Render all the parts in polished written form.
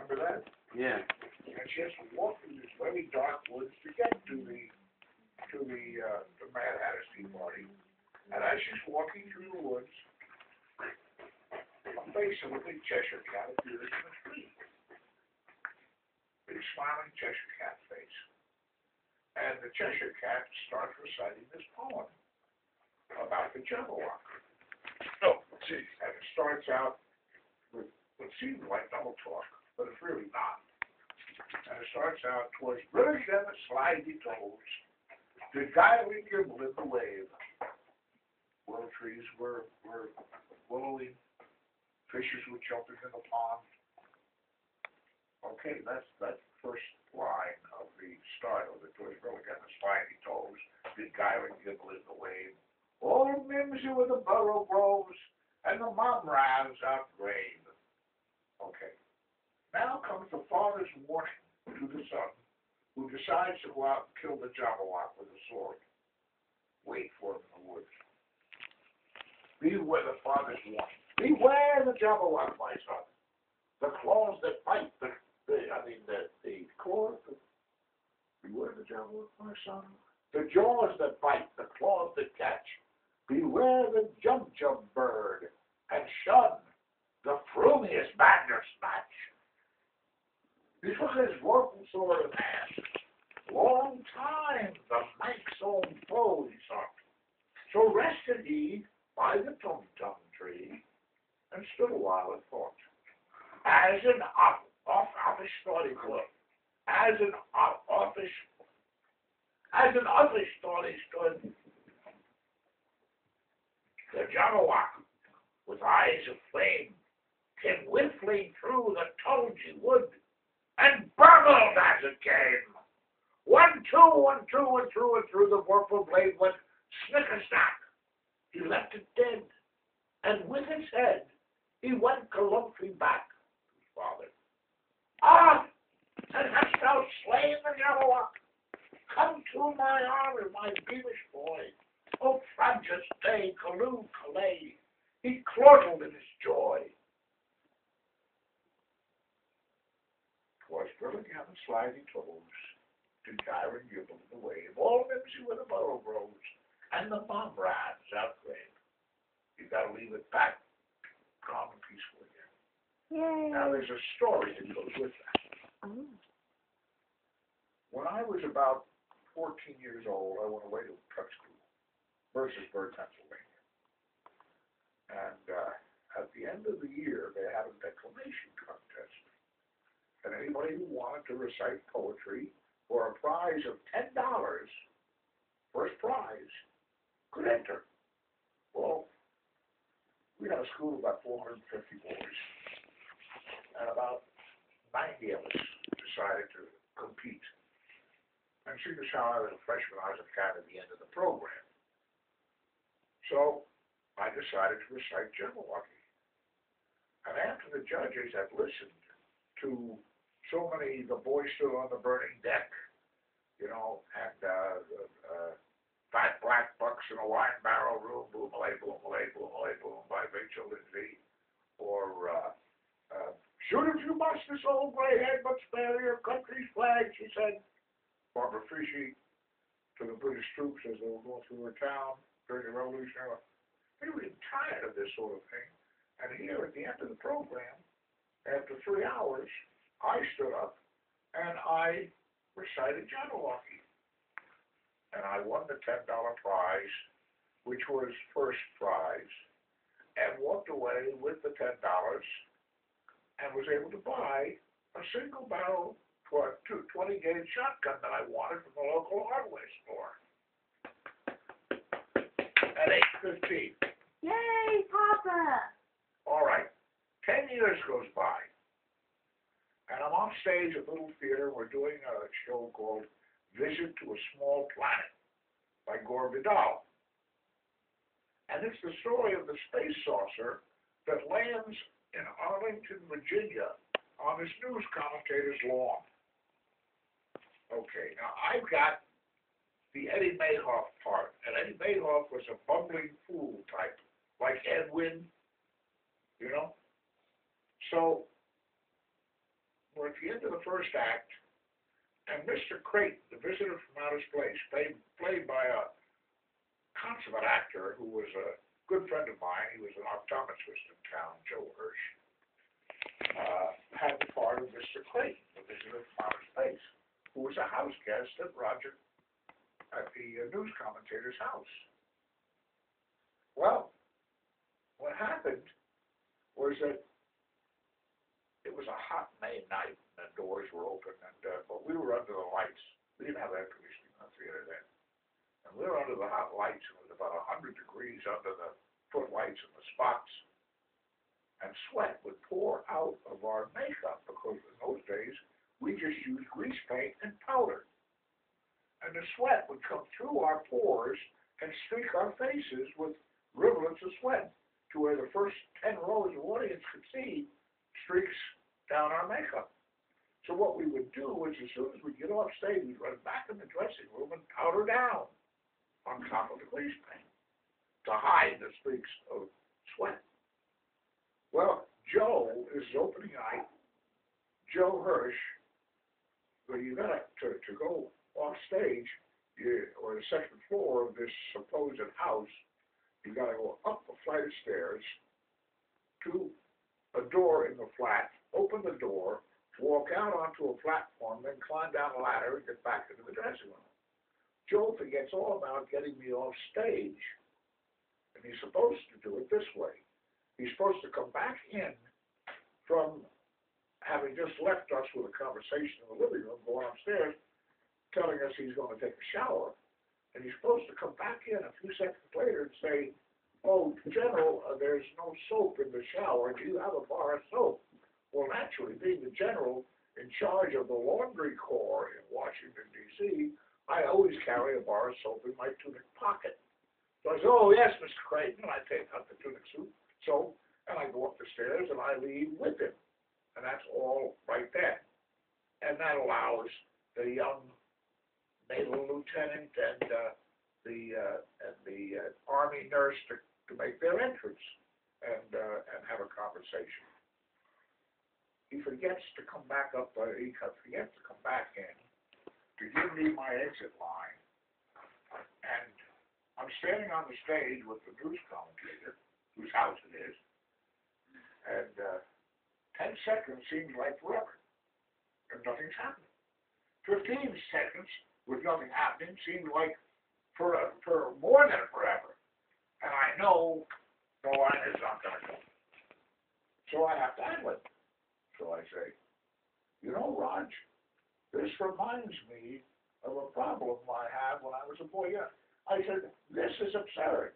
Remember that? Yeah. And she has to walk through these very dark woods to get to the Mad Hatter's Tea Party. And as she's walking through the woods, a face of a big Cheshire cat appears in the tree. Big smiling Cheshire cat face. And the Cheshire cat starts reciting this poem about the Jabbawockee. Oh, gee. And it starts out with what seems like double talk, but it's really not. And it starts out, "'Twas brilliant and the slidey toes, beguiling your in the wave. Willow trees were willowing, fishes were jumping in the pond." Okay, that's the first line of the start of it. "'Twas brilliant and the slidey toes, beguiling your in the wave. All mimsy with the burrow groves, and the mom rams out grave." Okay. Now comes the father's warning to the son, who decides to go out and kill the Jabbawockee with a sword. Wait for him in the woods. Beware the father's warning. Beware the Jabbawockee, my son. The claws that bite, the claws that... Beware the Jabbawockee, my son. The jaws that bite, the claws that catch. Beware the jump bird, and shun the frumious bandersnatch. He took his vorpal sword in hand. Long time the Manx own foe he sought. So rested he by the tum-tum tree, and stood a while in thought. As an offish thought he would. As an offish thought he stood. The Jabbawockee, with eyes of flame, came whiffling through the tulgey wood, and burgled as it came. 1, 2, 1, 2, and through the vorpal blade went snicker-snack. He left it dead, and with its head he went galumphing back to his father. "Ah, and hast thou slain the Jabbawockee? Come to my armor, my beamish boy. O frabjous day, Callooh, Calais." He chortled in his joy. "'Twas brilliant and the slidey toes, to gyre and gibble in the wave, all mimsy with the burrow groves, and the mom rams out grave." You gotta leave it back calm and peaceful again. Yay. Now there's a story that goes with that. Oh. When I was about 14 years old, I went away to prep school, Mercersburg, Pennsylvania. And at the end of the year, they had a declamation contest. And anybody who wanted to recite poetry for a prize of $10, first prize, could enter. Well, we had a school of about 450 boys. And about 90 of us decided to compete. And see just how I was a freshman, I was a cat at the end of the program. So I decided to recite Jabbawockee. And after the judges had listened to so many, the boys stood on the burning deck, you know, and Fat Black Bucks in a Wine Barrel Room, Boom-a-lay, Boom-a-lay, Boom-a-lay, Boom by Rachel Lindsay, or Shoot if you must, this old gray head, but spare your country's flag, she said, Barbara Frischi, to the British troops as they were going through her town during the Revolutionary War. They were getting tired of this sort of thing. And here at the end of the program, after 3 hours, I stood up and I recited Jabbawockee. And I won the $10 prize, which was first prize, and walked away with the $10 and was able to buy a single barrel 20-gauge shotgun that I wanted from the local hardware store at 8:15. Yay, Papa! All right. 10 years goes by, and I'm on stage at Little Theater. We're doing a show called Visit to a Small Planet by Gore Vidal. And it's the story of the space saucer that lands in Arlington, Virginia, on this news commentator's lawn. Okay, now I've got the Eddie Mayhoff part, and Eddie Mayhoff was a bumbling fool type, like Edwin, you know? So we're at the end of the first act, and Mr. Creighton, the visitor from outer space, played by a consummate actor who was a good friend of mine. He was an optometrist in town, Joe Hirsch, had the part of Mr. Creighton, the visitor from outer space, who was a house guest at the news commentator's house. Well, what happened was that it was a hot May night, and the doors were open, but we were under the lights. We didn't have air conditioning in the theater then. And we were under the hot lights. It was about 100 degrees under the footlights and the spots. And sweat would pour out of our makeup, because in those days, we just used grease paint and powder. And the sweat would come through our pores and streak our faces with rivulets of sweat, to where the first 10 rows of audience could see streaks down our makeup. So what we would do is, as soon as we get off stage, we'd run back in the dressing room and powder down on top of the grease paint to hide the streaks of sweat. Well, Joe, this is opening night, Joe Hirsch, well, you got to go off stage, or the second floor of this supposed house, you got to go up a flight of stairs to a door in the flat, open the door, walk out onto a platform, then climb down a ladder and get back into the dressing room. Joe forgets all about getting me off stage, and he's supposed to do it this way. He's supposed to come back in from having just left us with a conversation in the living room, going upstairs, telling us he's going to take a shower. And he's supposed to come back in a few seconds later and say, "Oh, General, there's no soap in the shower. Do you have a bar of soap?" Well, naturally, being the general in charge of the laundry corps in Washington, D.C., I always carry a bar of soap in my tunic pocket. So I say, "Oh, yes, Mr. Creighton," and I take out the tunic suit, soap, and I go up the stairs, and I leave with him. And that's all right there. And that allows the young naval lieutenant and the Army nurse to make their entrance and have a conversation. He forgets to come back up. He forgets to come back in to give me my exit line, and I'm standing on the stage with the news commentator, whose house it is, and 10 seconds seems like forever, and nothing's happening. 15 seconds with nothing happening seemed like for more than forever. And I know the line is not going to come. So I have to ad-lib. So I say, "You know, Raj, this reminds me of a problem I had when I was a boy." Yeah. I said, "This is absurd.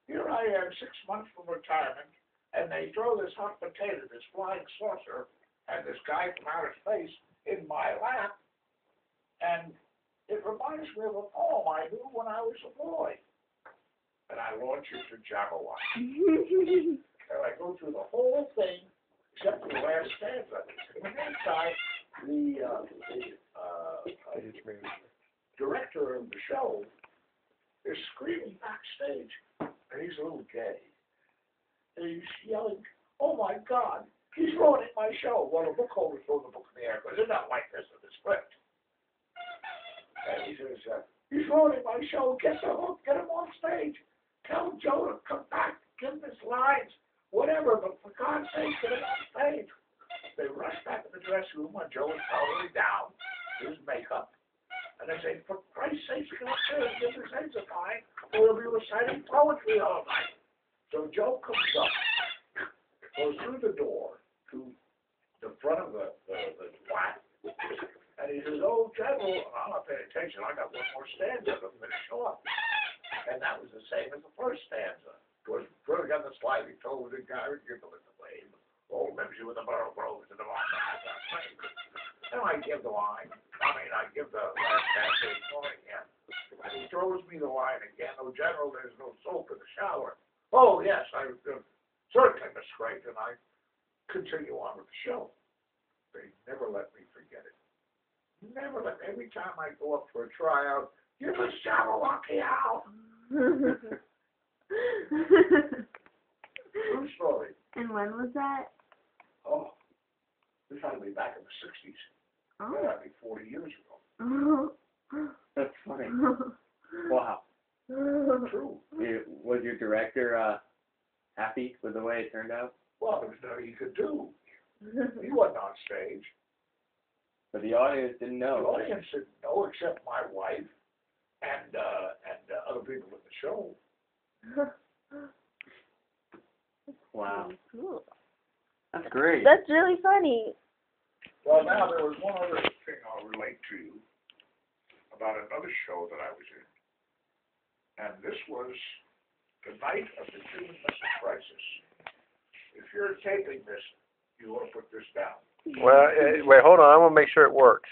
Here I am 6 months from retirement, and they throw this hot potato, this flying saucer, and this guy from outer space in my lap, and it reminds me of a poem I knew when I was a boy." And I launch into Jabbawockee. And I go through the whole thing, except for the last stanza. In the meantime, the director of the show is screaming backstage, and he's a little gay. And he's yelling, "Oh my God, he's ruining my show." Well, the book holder threw the book in the air, because they're not like this in the script. And he says, "He's ruining my show. Get the hook, get him off stage. Tell Joe to come back, give him his lines, whatever, but for God's sake, get him off stage." They rush back to the dressing room when Joe is totally down, his makeup, and they say, "For Christ's sake, get up there and give his exit line, or he'll be reciting poetry all night." So Joe comes up, goes through the door to the front of the flat, and he says, "Oh, General," and I'm not paying attention, I got one more stanza to finish off. And that was the same as the first stanza. It was further on the slide, he told the guy, "Giggle in the wave, old Mimsy with the borough groves and the long line." And I give the line, I give the last stanza again. And he throws me the line again, "Oh, General, there's no soap in the shower." "Oh, yes, certainly, Miss Creighton," and I continue on with the show. They never let me forget it. Never let me. Every time I go up for a tryout, "Give us Jabbawockee out." True story. And when was that? Oh, this probably back in the 60s. Oh. That'd be 40 years ago. That's funny. Wow. True. Was your director happy with the way it turned out? Well, there was nothing he could do. He wasn't on stage. But the audience didn't The know. audience didn't know except my wife and other people in the show. Wow. Cool. That's great. That's really funny. Well, now there was one other thing I'll relate to you about another show that I was in. And this was the night of the Cuban Missile Crisis. If you're taping this, you ought to put this down. Well, wait, hold on. I want to make sure it works.